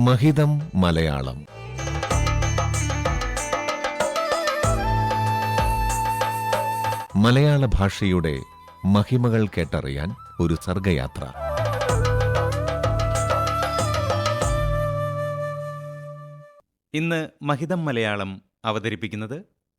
മഹിതം മലയാളം. മലയാള ഭാഷയുടെ മഹിമകൾ കേട്ടറിയാൻ ഒരു സർഗയാത്ര. ഇന്ന് മഹിതം മലയാളം അവതരിപ്പിക്കുന്നത്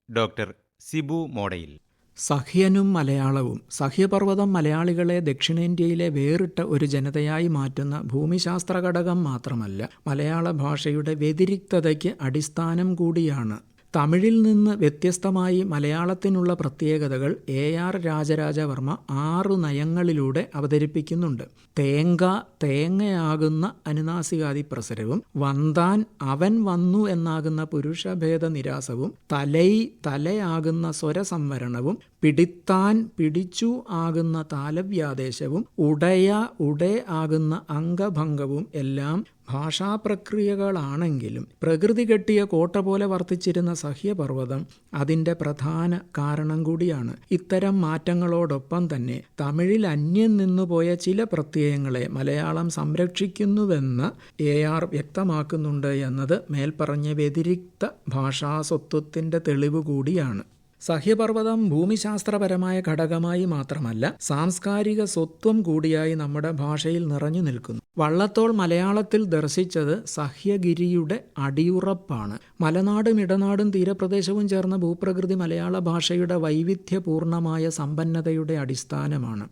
ഡോക്ടർ സിബു മോഡയിൽ. സഹ്യനും മലയാളവും. സഹ്യപർവ്വതം മലയാളികളെ ദക്ഷിണേന്ത്യയിലെ വേറിട്ട ഒരു ജനതയായി മാറ്റുന്ന ഭൂമിശാസ്ത്ര ഘടകം മാത്രമല്ല, മലയാള ഭാഷയുടെ വ്യതിരിക്തതയ്ക്ക് അടിസ്ഥാനം കൂടിയാണ്. തമിഴിൽ നിന്ന് വ്യത്യസ്തമായി മലയാളത്തിനുള്ള പ്രത്യേകതകൾ AR രാജരാജവർമ്മ 6 നയങ്ങളിലൂടെ അവതരിപ്പിക്കുന്നുണ്ട്. തേങ്ക, തേങ്ങയാകുന്ന അനുനാസികാദിപ്രസരവും, വന്താൻ, അവൻ വന്നു എന്നാകുന്ന പുരുഷഭേദ നിരാസവും, തലൈ, തലയാകുന്ന സ്വരസംവരണവും, പിടിത്താൻ, പിടിച്ചു ആകുന്ന താലവ്യാദേശവും, ഉടയ, ഉടേ ആകുന്ന അംഗഭംഗവും എല്ലാം ഭാഷാപ്രക്രിയകളാണെങ്കിലും പ്രകൃതി കെട്ടിയ കോട്ട പോലെ വർത്തിച്ചിരുന്ന സഹ്യപർവ്വതം അതിൻ്റെ പ്രധാന കാരണം കൂടിയാണ്. ഇത്തരം മാറ്റങ്ങളോടൊപ്പം തന്നെ തമിഴിൽ അന്യം നിന്നുപോയ ചില പ്രത്യയങ്ങളെ മലയാളം സംരക്ഷിക്കുന്നുവെന്ന് AR വ്യക്തമാക്കുന്നുണ്ട് എന്നത് മേൽപ്പറഞ്ഞ വ്യതിരിക്ത ഭാഷാസ്വത്വത്തിൻ്റെ തെളിവ് കൂടിയാണ്. സഹ്യപർവ്വതം ഭൂമിശാസ്ത്രപരമായ ഘടകമായി മാത്രമല്ല, സാംസ്കാരിക സ്വത്വം കൂടിയായി നമ്മുടെ ഭാഷയിൽ നിറഞ്ഞു നിൽക്കുന്നു. വള്ളത്തോൾ മലയാളത്തിൽ ദർശിച്ചത് സഹ്യഗിരിയുടെ അടിയുറപ്പാണ്. മലനാടും ഇടനാടും തീരപ്രദേശവും ചേർന്ന ഭൂപ്രകൃതി മലയാള ഭാഷയുടെ വൈവിധ്യപൂർണമായ സമ്പന്നതയുടെ അടിസ്ഥാനമാണ്.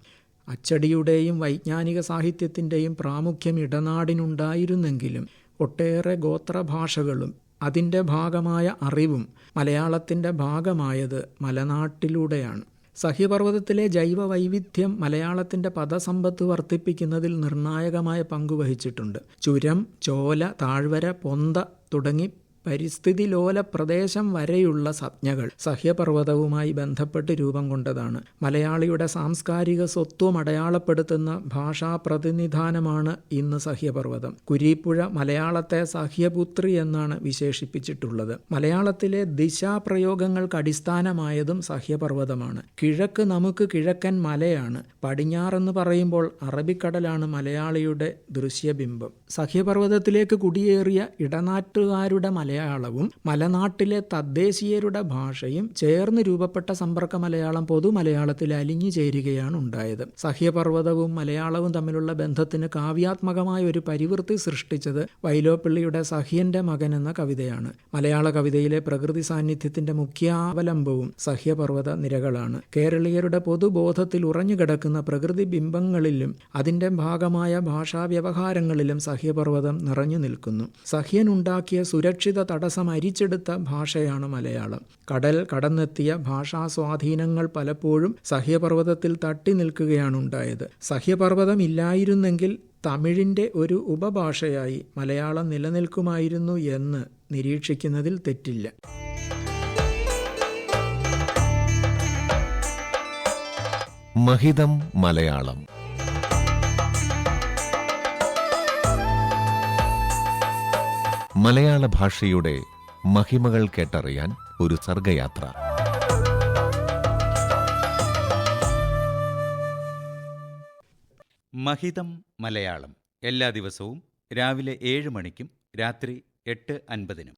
അച്ചടിയുടെയും വൈജ്ഞാനിക സാഹിത്യത്തിൻ്റെയും പ്രാമുഖ്യം ഇടനാടിനുണ്ടായിരുന്നെങ്കിലും ഒട്ടേറെ ഗോത്രഭാഷകളും അതിൻ്റെ ഭാഗമായ അറിവും മലയാളത്തിൻ്റെ ഭാഗമായത് മലനാട്ടിലൂടെയാണ്. സഹ്യപർവ്വതത്തിലെ ജൈവ വൈവിധ്യം മലയാളത്തിൻ്റെ പദസമ്പത്ത് വർദ്ധിപ്പിക്കുന്നതിൽ നിർണായകമായ പങ്കുവഹിച്ചിട്ടുണ്ട്. ചുരം, ചോല, താഴ്വര, പൊന്ത തുടങ്ങി പരിസ്ഥിതി ലോല പ്രദേശം വരെയുള്ള സംജ്ഞകൾ സഹ്യപർവ്വതവുമായി ബന്ധപ്പെട്ട് രൂപം കൊണ്ടതാണ്. മലയാളിയുടെ സാംസ്കാരിക സ്വത്വം അടയാളപ്പെടുത്തുന്ന ഭാഷാ പ്രതിനിധാനമാണ് ഇന്ന് സഹ്യപർവ്വതം. കുരീപ്പുഴ മലയാളത്തെ സഹ്യപുത്രി എന്നാണ് വിശേഷിപ്പിച്ചിട്ടുള്ളത്. മലയാളത്തിലെ ദിശാപ്രയോഗങ്ങൾക്ക് അടിസ്ഥാനമായതും സഹ്യപർവ്വതമാണ്. കിഴക്ക് നമുക്ക് കിഴക്കൻ മലയാണ്. പടിഞ്ഞാറെന്ന് പറയുമ്പോൾ അറബിക്കടലാണ് മലയാളിയുടെ ദൃശ്യബിംബം. സഹ്യപർവ്വതത്തിലേക്ക് കുടിയേറിയ ഇടനാട്ടുകാരുടെ മലയാളവും മലനാട്ടിലെ തദ്ദേശീയരുടെ ഭാഷയും ചേർന്ന് രൂപപ്പെട്ട സമ്പർക്ക മലയാളം പൊതുമലയാളത്തിൽ അലിഞ്ഞു ചേരുകയാണ് ഉണ്ടായത്. സഹ്യപർവ്വതവും മലയാളവും തമ്മിലുള്ള ബന്ധത്തിന് കാവ്യാത്മകമായ ഒരു പരിവൃത്തി സൃഷ്ടിച്ചത് വൈലോപ്പിള്ളിയുടെ സഹ്യന്റെ മകൻ എന്ന കവിതയാണ്. മലയാള കവിതയിലെ പ്രകൃതി സാന്നിധ്യത്തിന്റെ മുഖ്യാവലംബവും സഹ്യപർവ്വത നിരകളാണ്. കേരളീയരുടെ പൊതുബോധത്തിൽ ഉറഞ്ഞുകിടക്കുന്ന പ്രകൃതി ബിംബങ്ങളിലും അതിന്റെ ഭാഗമായ ഭാഷാ വ്യവഹാരങ്ങളിലും സഹ്യപർവ്വതം നിറഞ്ഞു നിൽക്കുന്നു. സഹ്യനുണ്ടാക്കിയ സുരക്ഷിത തടസ്സം അരിച്ചെടുത്ത ഭാഷയാണ് മലയാളം. കടൽ കടന്നെത്തിയ ഭാഷാ സ്വാധീനങ്ങൾ പലപ്പോഴും സഹ്യപർവ്വതത്തിൽ തട്ടി നിൽക്കുകയാണുണ്ടായത്. സഹ്യപർവ്വതം ഇല്ലായിരുന്നെങ്കിൽ തമിഴിൻ്റെ ഒരു ഉപഭാഷയായി മലയാളം നിലനിൽക്കുമായിരുന്നു എന്ന് നിരീക്ഷിക്കുന്നതിൽ തെറ്റില്ല. മഹിതം മലയാളം. മലയാള ഭാഷയുടെ മഹിമകൾ കേട്ടറിയാൻ ഒരു സർഗയാത്ര. മഹിതം മലയാളം എല്ലാ ദിവസവും രാവിലെ 7 മണിക്കും രാത്രി 8:50-നും.